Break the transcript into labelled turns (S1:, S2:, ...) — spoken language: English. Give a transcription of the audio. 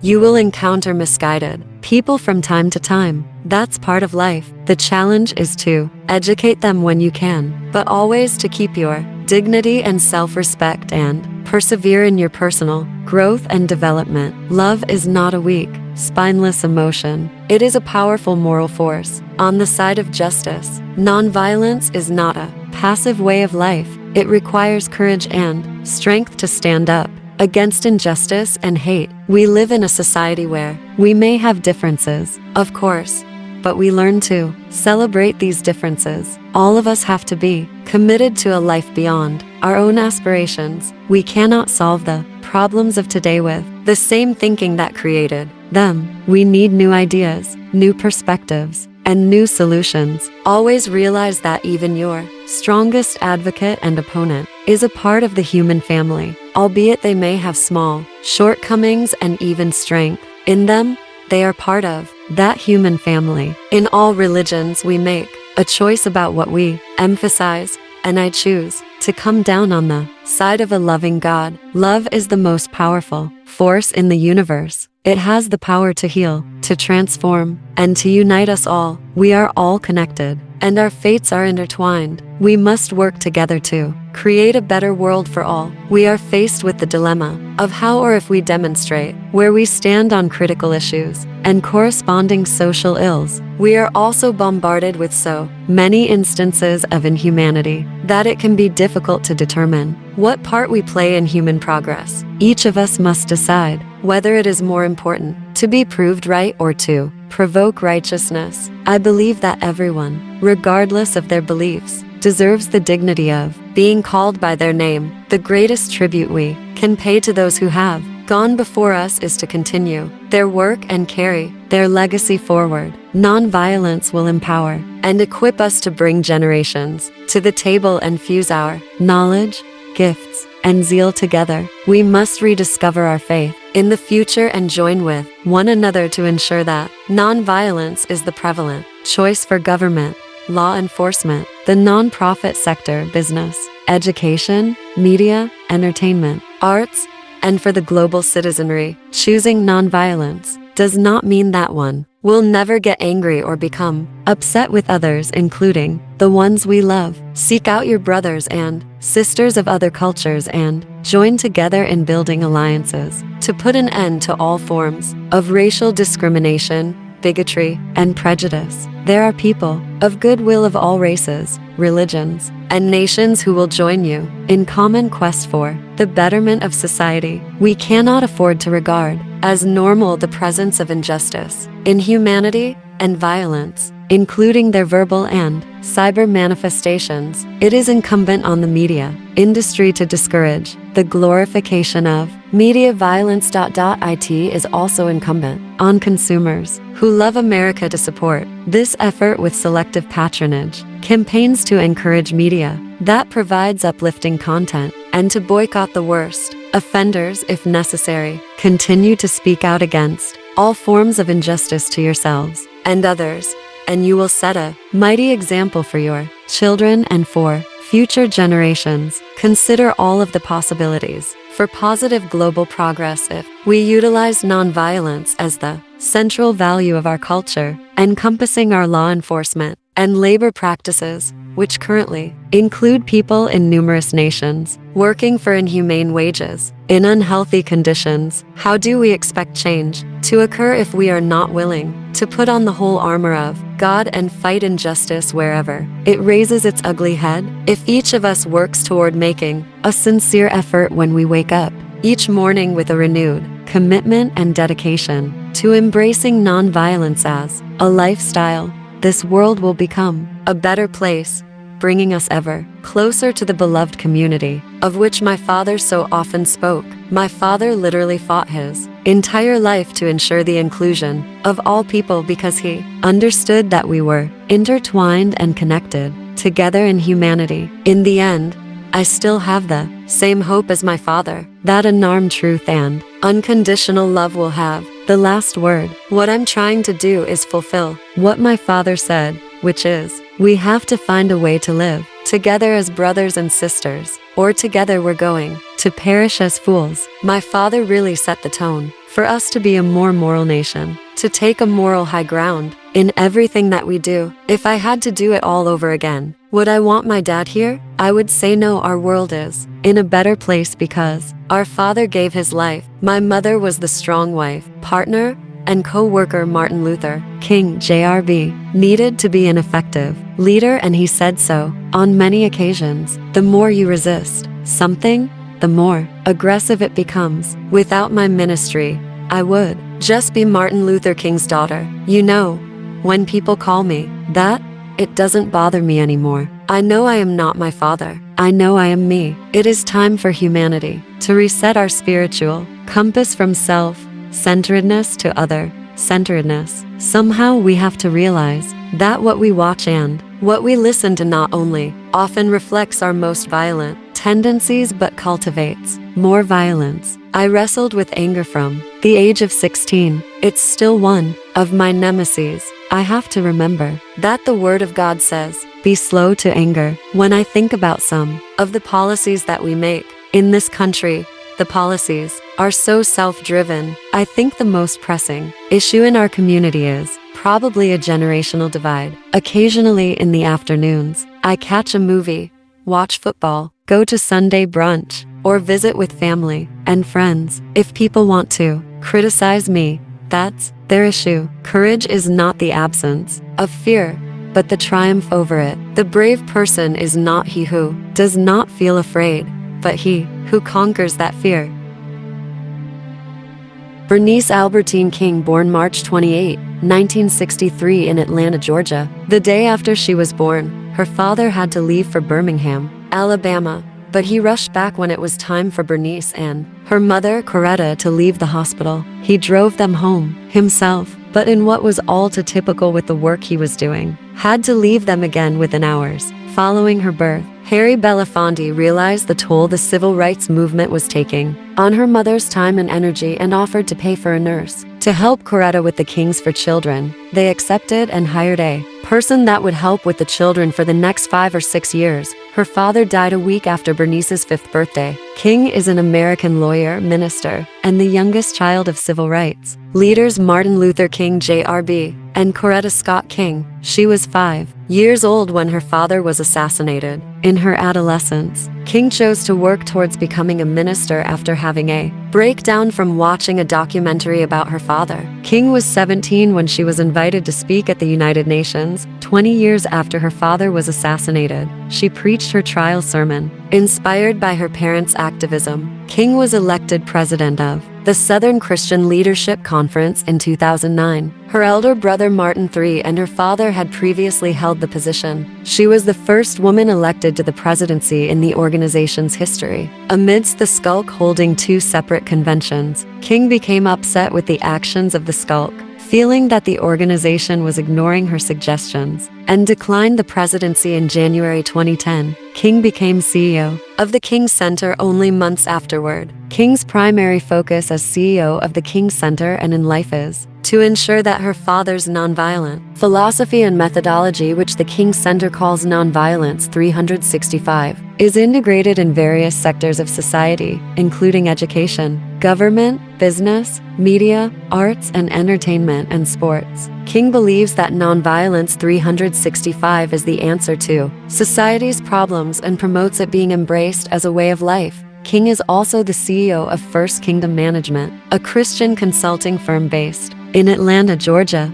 S1: You will encounter misguided people from time to time. That's part of life. The challenge is to educate them when you can, but always to keep your dignity and self-respect and persevere in your personal growth and development. Love is not a weak, spineless emotion. It is a powerful moral force on the side of justice. Nonviolence is not a passive way of life. It requires courage and strength to stand up against injustice and hate. We live in a society where we may have differences, of course, but we learn to celebrate these differences. All of us have to be committed to a life beyond our own aspirations. We cannot solve the problems of today with the same thinking that created them. We need new ideas, new perspectives, and new solutions. Always realize that even your strongest advocate and opponent is a part of the human family, albeit they may have small shortcomings and even strength in them. They are part of that human family. In all religions, we make a choice about what we emphasize, and I choose to come down on the side of a loving God. Love is the most powerful force in the universe. It has the power to heal, to transform, and to unite us all. We are all connected, and our fates are intertwined. We must work together to create a better world for all. We are faced with the dilemma of how or if we demonstrate where we stand on critical issues and corresponding social ills. We are also bombarded with so many instances of inhumanity that it can be difficult to determine what part we play in human progress. Each of us must decide whether it is more important to be proved right or to provoke righteousness. I believe that everyone, regardless of their beliefs, deserves the dignity of being called by their name. The greatest tribute we can pay to those who have gone before us is to continue their work and carry their legacy forward. Nonviolence will empower and equip us to bring generations to the table and fuse our knowledge, gifts, and zeal together. We must rediscover our faith in the future and join with one another to ensure that nonviolence is the prevalent choice for government, law enforcement, the nonprofit sector, business, education, media, entertainment, arts, and for the global citizenry. Choosing nonviolence does not mean that one will never get angry or become upset with others, including the ones we love. Seek out your brothers and sisters of other cultures and join together in building alliances to put an end to all forms of racial discrimination, bigotry, and prejudice. There are people of goodwill of all races, religions, and nations who will join you in common quest for the betterment of society. We cannot afford to regard as normal the presence of injustice, inhumanity, and violence, including their verbal and cyber manifestations. It is incumbent on the media industry to discourage the glorification of media violence. It is also incumbent on consumers who love America to support this effort with selective patronage campaigns to encourage media that provides uplifting content and to boycott the worst offenders if necessary. Continue to speak out against all forms of injustice to yourselves and others, and you will set a mighty example for your children and for future generations. Consider all of the possibilities for positive global progress if we utilize nonviolence as the central value of our culture, encompassing our law enforcement and labor practices, which currently include people in numerous nations working for inhumane wages in unhealthy conditions. How do we expect change to occur if we are not willing to put on the whole armor of God and fight injustice wherever it raises its ugly head? If each of us works toward making a sincere effort when we wake up each morning with a renewed commitment and dedication to embracing nonviolence as a lifestyle, this world will become a better place, bringing us ever closer to the beloved community of which my father so often spoke. My father literally fought his entire life to ensure the inclusion of all people because he understood that we were intertwined and connected together in humanity. In the end, I still have the same hope as my father, that unarmed truth and unconditional love will have the last word. What I'm trying to do is fulfill what my father said, which is, we have to find a way to live together as brothers and sisters or together we're going to perish as fools. My father really set the tone for us to be a more moral nation, to take a moral high ground in everything that we do. If I had to do it all over again, would I want my dad here? I would say no. Our world is in a better place because our father gave his life. My mother was the strong wife, partner, and co-worker. Martin Luther King Jr. needed to be an effective leader, and he said so on many occasions. The more you resist something, the more aggressive it becomes. Without my ministry, I would just be Martin Luther King's daughter. You know, when people call me that, it doesn't bother me anymore. I know I am not my father. I know I am me. It is time for humanity to reset our spiritual compass from self-centeredness to other-centeredness. Somehow we have to realize that what we watch and what we listen to not only often reflects our most violent tendencies but cultivates more violence. I wrestled with anger from the age of 16. It's still one of my nemesis. I have to remember that the Word of God says, be slow to anger. When I think about some of the policies that we make in this country, the policies are so self-driven. I think the most pressing issue in our community is probably a generational divide. Occasionally in the afternoons, I catch a movie, watch football, go to Sunday brunch, or visit with family and friends. If people want to criticize me, that's their issue. Courage is not the absence of fear, but the triumph over it. The brave person is not he who does not feel afraid, but he who conquers that fear. Bernice Albertine King, born March 28, 1963 in Atlanta, Georgia. The day after she was born, her father had to leave for Birmingham, Alabama, but he rushed back when it was time for Bernice and her mother, Coretta, to leave the hospital. He drove them home himself, but in what was all too typical with the work he was doing, had to leave them again within hours following her birth. Harry Belafonte realized the toll the civil rights movement was taking on her mother's time and energy and offered to pay for a nurse to help Coretta with the Kings for Children. They accepted and hired a person that would help with the children for the next 5 or 6 years. Her father died a week after Bernice's 5th birthday. King is an American lawyer, minister, and the youngest child of civil rights leaders Martin Luther King Jr. and Coretta Scott King. She was 5 years old when her father was assassinated. In her adolescence, King chose to work towards becoming a minister after having a breakdown from watching a documentary about her father. King was 17 when she was invited to speak at the United Nations. 20 years after her father was assassinated, she preached her trial sermon. Inspired by her parents' activism, King was elected president of the Southern Christian Leadership Conference in 2009. Her elder brother Martin III and her father had previously held the position. She was the first woman elected to the presidency in the organization's history. Amidst the Skulk holding 2 separate conventions, King became upset with the actions of the Skulk, feeling that the organization was ignoring her suggestions, and declined the presidency in January 2010. King became CEO of the King Center only months afterward. King's primary focus as CEO of the King Center and in life is to ensure that her father's nonviolent philosophy and methodology, which the King Center calls Nonviolence 365, is integrated in various sectors of society, including education, government, business, media, arts and entertainment, and sports. King believes that Nonviolence 365 is the answer to society's problems and promotes it being embraced as a way of life. King is also the CEO of First Kingdom Management, a Christian consulting firm based in Atlanta, Georgia.